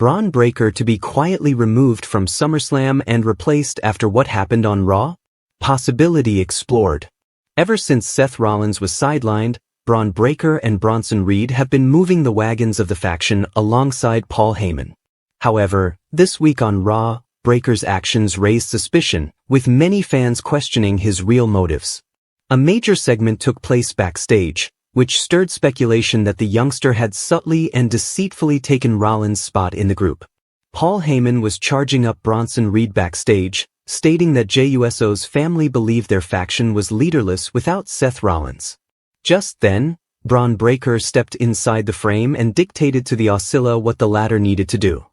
Bron Breakker to be quietly removed from SummerSlam and replaced after what happened on Raw? Possibility explored. Ever since Seth Rollins was sidelined, Bron Breakker and Bronson Reed have been moving the wagons of the faction alongside Paul Heyman. However, this week on Raw, Breakker's actions raised suspicion, with many fans questioning his real motives. A major segment took place backstage, which stirred speculation that the youngster had subtly and deceitfully taken Rollins' spot in the group. Paul Heyman was charging up Bronson Reed backstage, stating that JUSO's family believed their faction was leaderless without Seth Rollins. Just then, Bron Breakker stepped inside the frame and dictated to the Oscilla what the latter needed to do.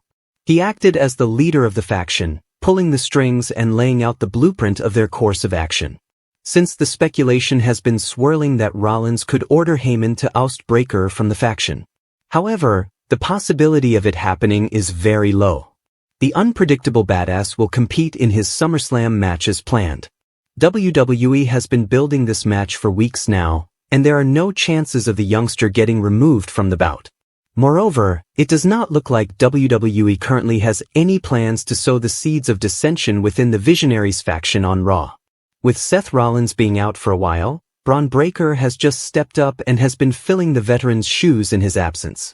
He acted as the leader of the faction, pulling the strings and laying out the blueprint of their course of action. Since the speculation has been swirling that Rollins could order Heyman to oust Breakker from the faction. However, the possibility of it happening is very low. The unpredictable badass will compete in his SummerSlam match as planned. WWE has been building this match for weeks now, and there are no chances of the youngster getting removed from the bout. Moreover, it does not look like WWE currently has any plans to sow the seeds of dissension within the Visionaries faction on Raw. With Seth Rollins being out for a while, Bron Breakker has just stepped up and has been filling the veteran's shoes in his absence.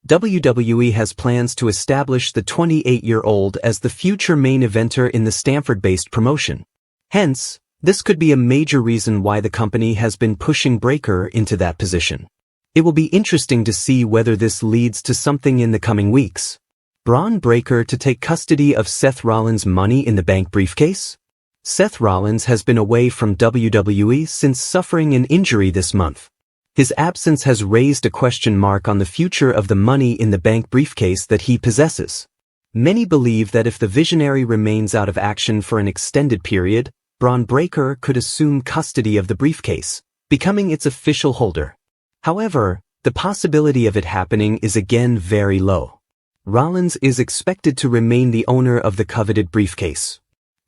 WWE has plans to establish the 28-year-old as the future main eventer in the Stamford-based promotion. Hence, this could be a major reason why the company has been pushing Breakker into that position. It will be interesting to see whether this leads to something in the coming weeks. Bron Breakker to take custody of Seth Rollins' Money in the Bank briefcase? Seth Rollins has been away from WWE since suffering an injury this month. His absence has raised a question mark on the future of the Money in the Bank briefcase that he possesses. Many believe that if the Visionary remains out of action for an extended period, Bron Breakker could assume custody of the briefcase, becoming its official holder. However, the possibility of it happening is again very low. Rollins is expected to remain the owner of the coveted briefcase.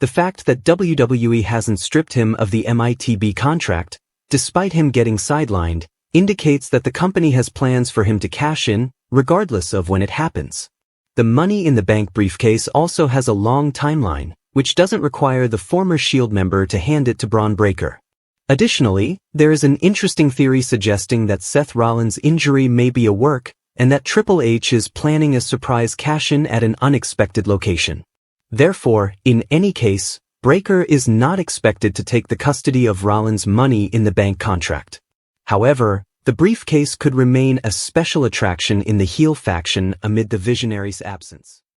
The fact that WWE hasn't stripped him of the MITB contract, despite him getting sidelined, indicates that the company has plans for him to cash in, regardless of when it happens. The Money in the Bank briefcase also has a long timeline, which doesn't require the former Shield member to hand it to Bron Breakker. Additionally, there is an interesting theory suggesting that Seth Rollins' injury may be a work, and that Triple H is planning a surprise cash-in at an unexpected location. Therefore, in any case, Breakker is not expected to take the custody of Rollins' Money in the Bank contract. However, the briefcase could remain a special attraction in the heel faction amid the Visionaries' absence.